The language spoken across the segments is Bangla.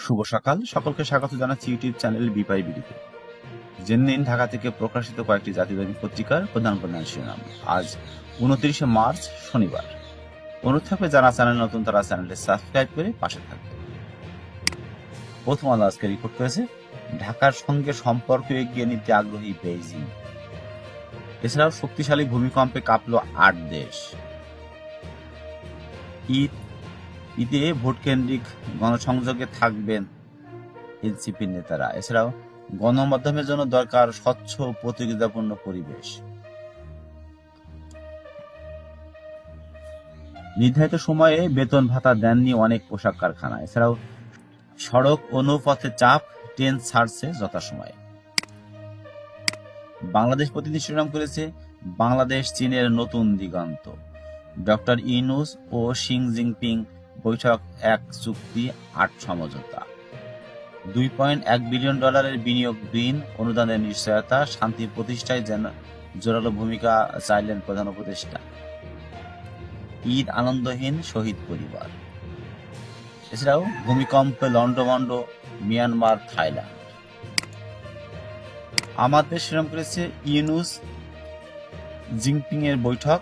শুভ সকাল, সকলকে স্বাগত জানাচ্ছি ইউটিউব চ্যানেল বিপাই বিডিতে। জেনে নিন ঢাকা থেকে প্রকাশিত কয়েকটি জাতীয়দৈনিক পত্রিকার প্রধান প্রধান শিরোনাম। আজ 29শে মার্চ, শনিবার। অনুরোধ থাকবে যারা চ্যানেল নতুন তারা চ্যানেলটি সাবস্ক্রাইব করে পাশে থাকবে। প্রথম আলো আজকে রিপোর্ট করেছে, ঢাকার সঙ্গে সম্পর্ক এগিয়ে নিতে আগ্রহী বেইজিং। এছাড়াও শক্তিশালী ভূমিকম্পে কাঁপল 8 দেশ। ঈদে ভোটকেন্দ্রিক গণসংযোগে থাকবেন এনসিপির নেতারা। এছাড়াও গণমাধ্যমের জন্য দরকার স্বচ্ছ ও প্রতিযোগিতাপূর্ণ পরিবেশ। নির্ধারিত সময়ে বেতন ভাতা দেননি অনেক পোশাক কারখানা। এছাড়াও সড়ক ও নৌপথে চাপ, ট্রেন ছাড়ছে যথাসময়ে। বাংলাদেশ প্রতিনিধি শিরোনাম করেছে, বাংলাদেশ চীনের নতুন দিগন্ত। ডক্টর ইউনূস ও শি জিনপিং বৈঠক, 1 চুক্তি 8 সমঝোতা। $2.1 বিলিয়ন বিনিয়োগ, ঋণ অনুদানের নিশ্চয়তা, শান্তি প্রতিষ্ঠায় যেন জোরালো ভূমিকা চাইলেন প্রধান উপদেষ্টা। ঈদ আনন্দহীন শহীদ পরিবার। এছাড়াও ভূমিকম্পে লন্ডভন্ড মিয়ানমার, থাইল্যান্ড। আমাদের শিরোনাম করেছে, ইউনূস জিনপিং এর বৈঠক,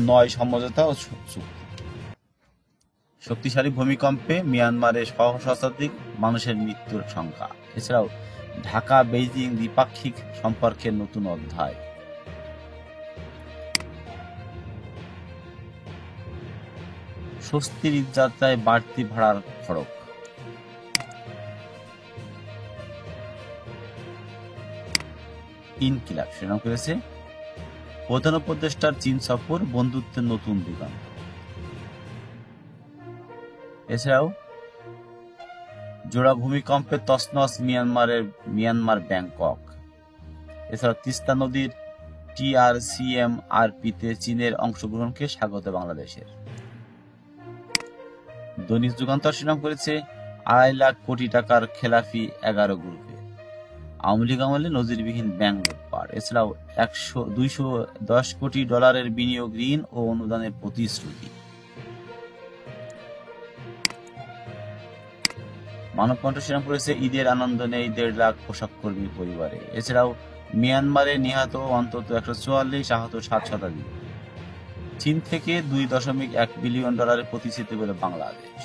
9 সমঝোতা ও চুক্তি। শক্তিশালী ভূমিকম্পে মিয়ানমারে সহস্রাধিক মানুষের মৃত্যুর সংখ্যা। এছাড়াও ঢাকা বেইজিং দ্বিপাক্ষিক সম্পর্কের নতুন অধ্যায়। স্বস্তির ঈদযাত্রায় বাড়তি ভাড়ার খড়গ। ইনকিলাব শিরোনাম করেছে, প্রধান উপদেষ্টার চীন সফর, বন্ধুত্বের নতুন দিগন্ত। এছাড়াও জোড়া ভূমিকম্পে তছনছ মিয়ানমার ব্যাংকক। এছাড়াও তিস্তা নদীর TRCMRP-তে চীনের অংশগ্রহণকে স্বাগত বাংলাদেশের। দৈনিক যুগান্তর শিরোনাম করেছে, 2.5 লাখ কোটি টাকার খেলাফি 11 গ্রুপে। আওয়ামী লীগ আমলে নজিরবিহীন ব্যাংক লুটপাট। এছাড়াও $210 কোটি বিনিয়োগ, ঋণ ও অনুদানের প্রতিশ্রুতি। মানবকণ্ঠ শিরোনাম করেছে, ঈদের আনন্দ নেই 1.5 লাখ পোশাক কর্মী পরিবারে। এছাড়াও মিয়ানমারে নিহত অন্তত 144, আহত 7 শতাধিক। চীন থেকে $2.1 বিলিয়ন প্রতিশ্রুতি পেল বাংলাদেশ।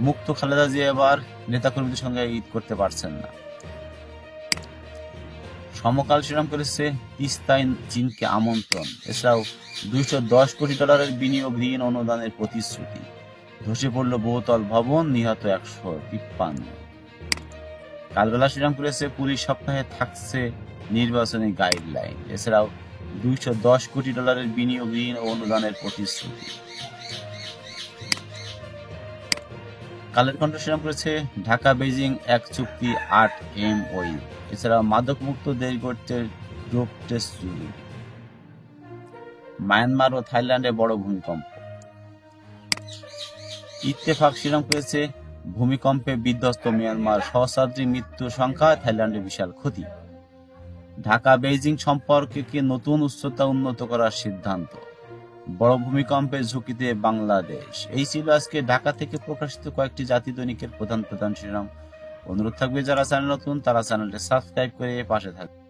মুক্ত খালেদা জিয়া এবার নেতাকর্মীদের সঙ্গে ঈদ করতে পারছেন না। সমকাল শিরোনাম করেছে, তিস্তায় চীনকে আমন্ত্রণ। এছাড়াও $210 কোটি বিনিয়োগ, ঋণ অনুদানের প্রতিশ্রুতি। ধসে পড়ল বহুতল ভবন, নিহত 153। কালবেলা শিরোনাম করেছে, পুলিশ সপ্তাহে থাকছে নির্বাচনী গাইডলাইন। এছাড়াও $210 কোটি বিনিয়োগ, ঋণ ও অনুদানের প্রতিশ্রুতি। কালের কণ্ঠ শিরোনাম করেছে, ঢাকা বেইজিং 1 চুক্তি 8 MOU। এছাড়াও মাদক মুক্ত দেশ গড়তে ডোপ টেস্ট জরুরি। মায়ানমার ও থাইল্যান্ডে বড় ভূমিকম্প। ইত্তেফাক শিরোনাম করেছে, ভূমিকম্পে বিধ্বস্ত মিয়ানমার, সহস্রাধিক মৃত্যুর সংখ্যা, থাইল্যান্ডে বিশাল ক্ষতি। ঢাকা বেইজিং সম্পর্ককে নতুন উচ্চতা উন্নত করার সিদ্ধান্ত। বড় ভূমিকম্পের ঝুঁকিতে বাংলাদেশ। এই ছিল আজকে ঢাকা থেকে প্রকাশিত কয়েকটি জাতীয় দৈনিকের প্রধান শিরোনাম। অনুরোধ থাকবে যারা চ্যানেল নতুন তারা চ্যানেলটি সাবস্ক্রাইব করে পাশে থাকবে।